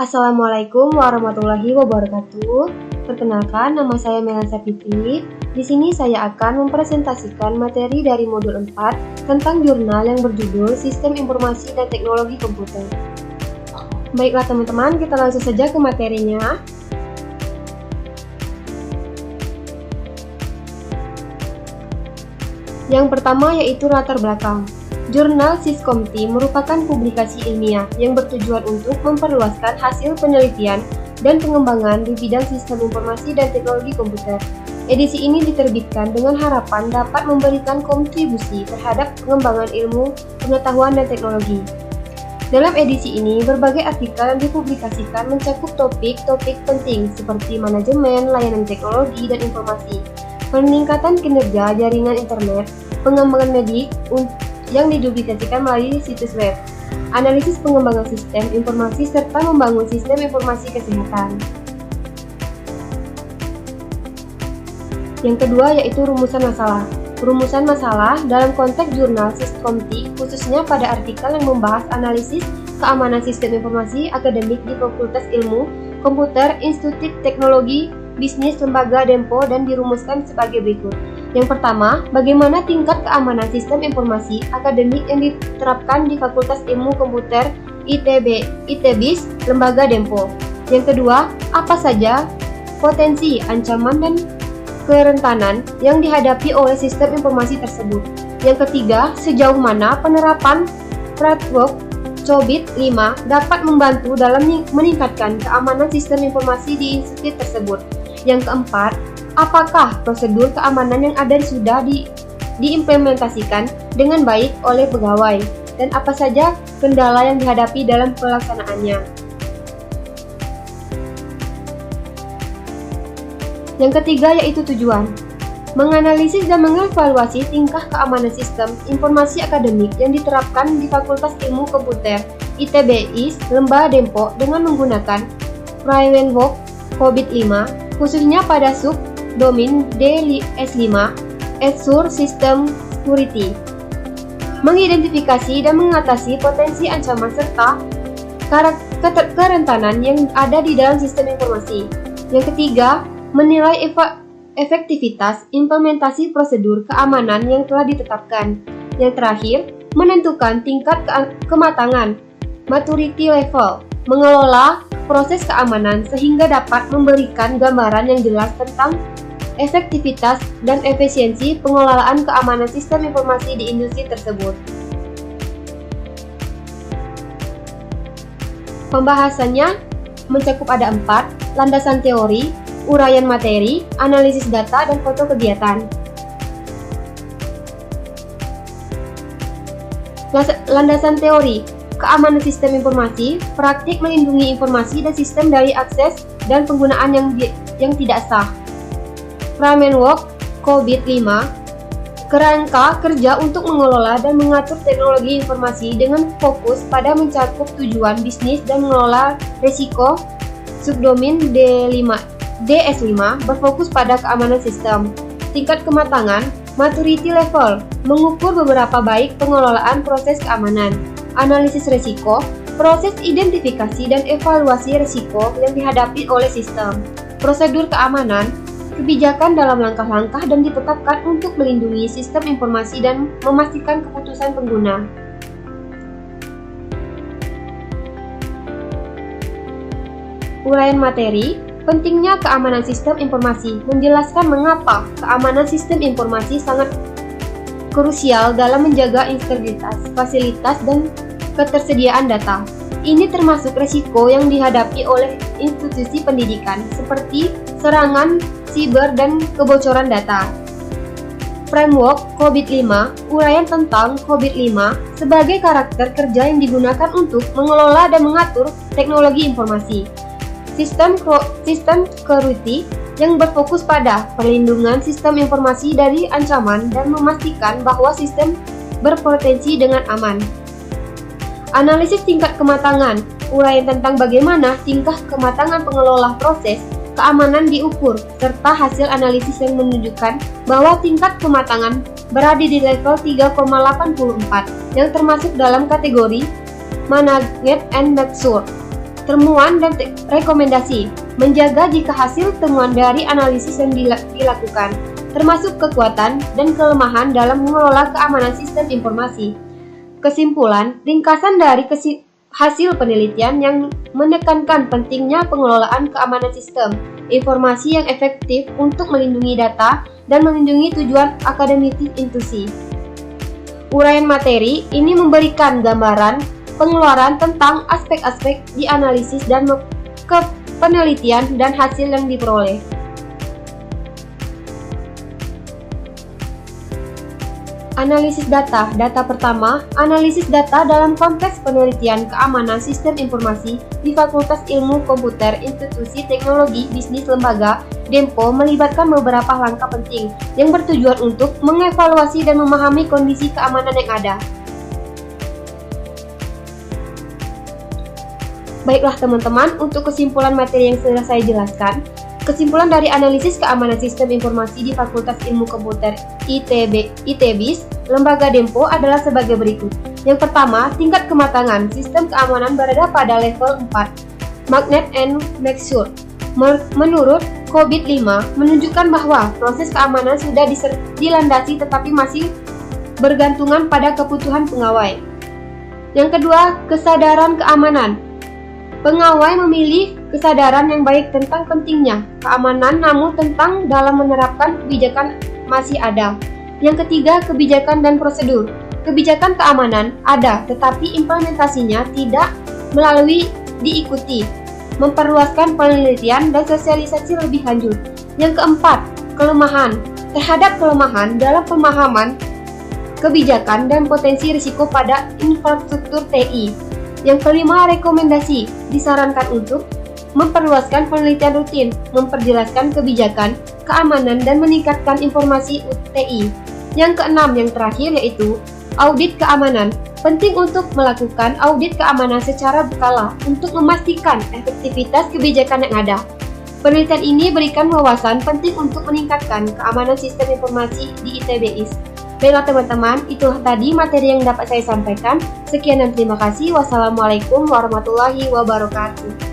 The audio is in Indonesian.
Assalamualaikum warahmatullahi wabarakatuh. Perkenalkan, nama saya Melansa Fitri. Di sini saya akan mempresentasikan materi dari modul 4 tentang jurnal yang berjudul Sistem Informasi dan Teknologi Komputer. Baiklah teman-teman, kita langsung saja ke materinya. Yang pertama yaitu latar belakang. Jurnal Syscomty merupakan publikasi ilmiah yang bertujuan untuk memperluaskan hasil penelitian dan pengembangan di bidang sistem informasi dan teknologi komputer. Edisi ini diterbitkan dengan harapan dapat memberikan kontribusi terhadap pengembangan ilmu, pengetahuan, dan teknologi. Dalam edisi ini, berbagai artikel yang dipublikasikan mencakup topik-topik penting seperti manajemen, layanan teknologi dan informasi, peningkatan kinerja jaringan internet, pengembangan medik yang dipublikasikan melalui situs web, analisis pengembangan sistem informasi, serta membangun sistem informasi kesehatan. Yang kedua yaitu rumusan masalah. Rumusan masalah dalam konteks jurnal Syscomty khususnya pada artikel yang membahas analisis keamanan sistem informasi akademik di Fakultas Ilmu Komputer, Institut Teknologi Bisnis Lembaga Dempo, dan dirumuskan sebagai berikut. Yang pertama, bagaimana tingkat keamanan sistem informasi akademik yang diterapkan di Fakultas Ilmu Komputer ITBIS Lembaga Dempo. Yang kedua, apa saja potensi, ancaman, dan kerentanan yang dihadapi oleh sistem informasi tersebut. Yang ketiga, sejauh mana penerapan framework COBIT 5 dapat membantu dalam meningkatkan keamanan sistem informasi di institut tersebut. Yang keempat, apakah prosedur keamanan yang ada sudah diimplementasikan dengan baik oleh pegawai, dan apa saja kendala yang dihadapi dalam pelaksanaannya. Yang ketiga yaitu tujuan. Menganalisis dan mengevaluasi tingkah keamanan sistem informasi akademik yang diterapkan di Fakultas Ilmu Komputer ITBIS Lembaga Dempo dengan menggunakan framework COBIT 5 khususnya pada subdomain DS5 Azure System Security. Mengidentifikasi dan mengatasi potensi ancaman serta kerentanan yang ada di dalam sistem informasi. Yang ketiga, menilai efektivitas implementasi prosedur keamanan yang telah ditetapkan. Yang terakhir, menentukan tingkat kematangan maturity level, mengelola proses keamanan sehingga dapat memberikan gambaran yang jelas tentang efektivitas dan efisiensi pengelolaan keamanan sistem informasi di industri tersebut. Pembahasannya mencakup ada 4, landasan teori, uraian materi, analisis data, dan foto kegiatan. Landasan teori, keamanan sistem informasi, praktik melindungi informasi dan sistem dari akses dan penggunaan yang tidak sah. Framework COBIT 5, kerangka kerja untuk mengelola dan mengatur teknologi informasi dengan fokus pada mencakup tujuan bisnis dan mengelola risiko. Subdomain DS5 berfokus pada keamanan sistem. Tingkat kematangan maturity level, mengukur beberapa baik pengelolaan proses keamanan. Analisis risiko, proses identifikasi dan evaluasi risiko yang dihadapi oleh sistem. Prosedur keamanan, kebijakan dalam langkah-langkah dan ditetapkan untuk melindungi sistem informasi dan memastikan keputusan pengguna. Uraian materi, pentingnya keamanan sistem informasi, menjelaskan mengapa keamanan sistem informasi sangat krusial dalam menjaga integritas, fasilitas, dan ketersediaan data. Ini termasuk risiko yang dihadapi oleh institusi pendidikan seperti serangan siber dan kebocoran data. Framework COBIT 5, uraian tentang COBIT 5 sebagai karakter kerja yang digunakan untuk mengelola dan mengatur teknologi informasi. Sistem security yang berfokus pada perlindungan sistem informasi dari ancaman dan memastikan bahwa sistem berpotensi dengan aman. Analisis tingkat kematangan, uraian tentang bagaimana tingkah kematangan pengelola proses keamanan diukur, serta hasil analisis yang menunjukkan bahwa tingkat kematangan berada di level 3,84 yang termasuk dalam kategori managed and mature. temuan dan rekomendasi, menjaga jika hasil temuan dari analisis yang dilakukan, termasuk kekuatan dan kelemahan dalam mengelola keamanan sistem informasi. Kesimpulan, ringkasan dari hasil penelitian yang menekankan pentingnya pengelolaan keamanan sistem informasi yang efektif untuk melindungi data dan melindungi tujuan akademik institusi. Uraian materi ini memberikan gambaran pengeluaran tentang aspek-aspek di analisis dan penelitian dan hasil yang diperoleh. Analisis data. Data pertama, analisis data dalam konteks penelitian keamanan sistem informasi di Fakultas Ilmu Komputer Institusi Teknologi Bisnis Lembaga Dempo melibatkan beberapa langkah penting yang bertujuan untuk mengevaluasi dan memahami kondisi keamanan yang ada. Baiklah teman-teman, untuk kesimpulan materi yang sudah saya jelaskan, kesimpulan dari analisis keamanan sistem informasi di Fakultas Ilmu Komputer ITBIS Lembaga Dempo adalah sebagai berikut. Yang pertama, tingkat kematangan sistem keamanan berada pada level 4, Magnet and Mature. Menurut COVID-5 menunjukkan bahwa proses keamanan sudah dilandasi tetapi masih bergantungan pada kebutuhan pegawai. Yang kedua, kesadaran keamanan. Pegawai memilih kesadaran yang baik tentang pentingnya keamanan, namun tentang dalam menerapkan kebijakan masih ada. Yang ketiga, kebijakan dan prosedur. Kebijakan keamanan ada, tetapi implementasinya tidak melalui diikuti. Memperluaskan penelitian dan sosialisasi lebih lanjut. Yang keempat, kelemahan. Terhadap kelemahan dalam pemahaman kebijakan dan potensi risiko pada infrastruktur TI. Yang kelima, rekomendasi. Disarankan untuk memperluaskan penelitian rutin, memperjelaskan kebijakan, keamanan, dan meningkatkan informasi TI. Yang keenam, yang terakhir yaitu audit keamanan. Penting untuk melakukan audit keamanan secara berkala untuk memastikan efektivitas kebijakan yang ada. Penelitian ini berikan wawasan penting untuk meningkatkan keamanan sistem informasi di ITBIS. Baiklah teman-teman, itulah tadi materi yang dapat saya sampaikan. Sekian dan terima kasih. Wassalamualaikum warahmatullahi wabarakatuh.